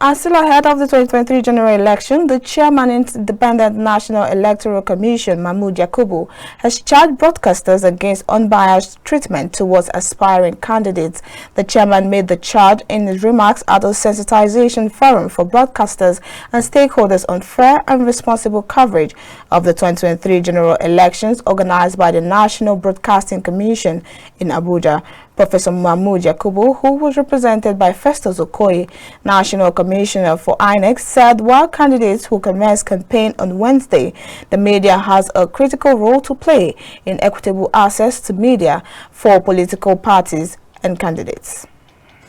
And still ahead of the 2023 general election, the chairman of the Independent National Electoral Commission, Mahmood Yakubu, has charged broadcasters against unbiased treatment towards aspiring candidates. The chairman made the charge in his remarks at a sensitization forum for broadcasters and stakeholders on fair and responsible coverage of the 2023 general elections organized by the National Broadcasting Commission in Abuja. Professor Mahmood Yakubu, who was represented by Festus Okoye, National Commissioner for INEC, said while candidates who commence campaign on Wednesday, the media has a critical role to play in equitable access to media for political parties and candidates.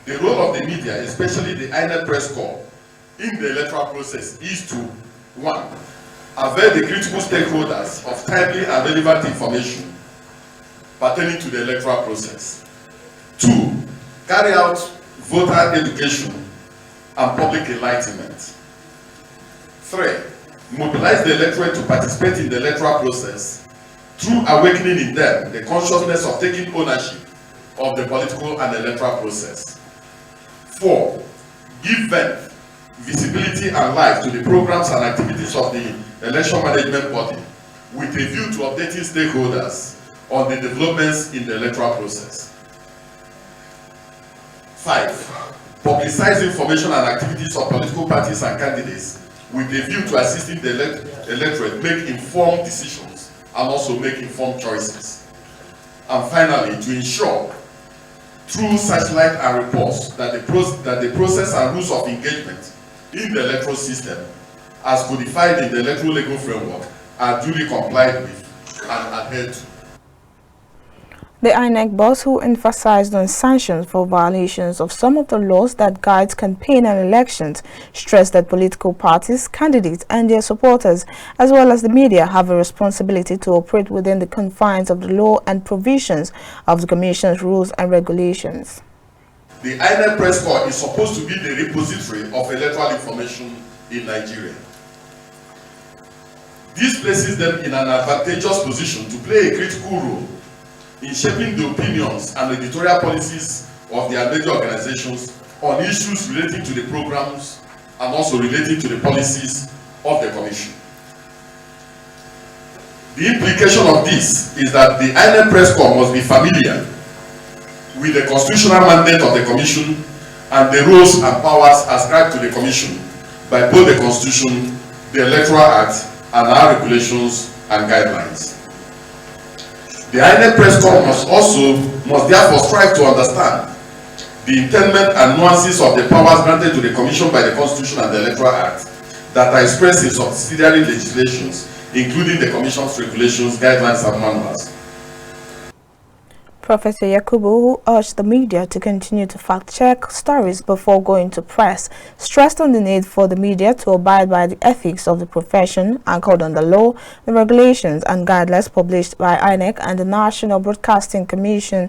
The role of the media, especially the INEC press corps, in the electoral process is to 1. Avail the critical stakeholders of timely and relevant information pertaining to the electoral process. 2. Carry out voter education and public enlightenment. 3. Mobilize the electorate to participate in the electoral process through awakening in them the consciousness of taking ownership of the political and electoral process. 4. Give vent, visibility and life to the programs and activities of the election management body with a view to updating stakeholders on the developments in the electoral process. 5. Publicize information and activities of political parties and candidates with a view to assisting the electorate make informed decisions and also make informed choices. And finally, to ensure through satellite and reports that the process and rules of engagement in the electoral system as codified in the electoral legal framework are duly complied with and adhered to. The INEC boss, who emphasized on sanctions for violations of some of the laws that guide campaign and elections, stressed that political parties, candidates and their supporters, as well as the media, have a responsibility to operate within the confines of the law and provisions of the Commission's rules and regulations. The INEC press corps is supposed to be the repository of electoral information in Nigeria. This places them in an advantageous position to play a critical role in shaping the opinions and editorial policies of their major organizations on issues relating to the programs and also relating to the policies of the Commission. The implication of this is that the INEC press corps must be familiar with the constitutional mandate of the Commission and the roles and powers ascribed to the Commission by both the Constitution, the Electoral Act, and our regulations and guidelines. The INEC press corps must therefore strive to understand the intent and nuances of the powers granted to the Commission by the Constitution and the Electoral Act that are expressed in subsidiary legislations, including the Commission's regulations, guidelines, and manuals. Professor Yakubu, who urged the media to continue to fact-check stories before going to press, stressed on the need for the media to abide by the ethics of the profession anchored on the law, the regulations and guidelines published by INEC and the National Broadcasting Commission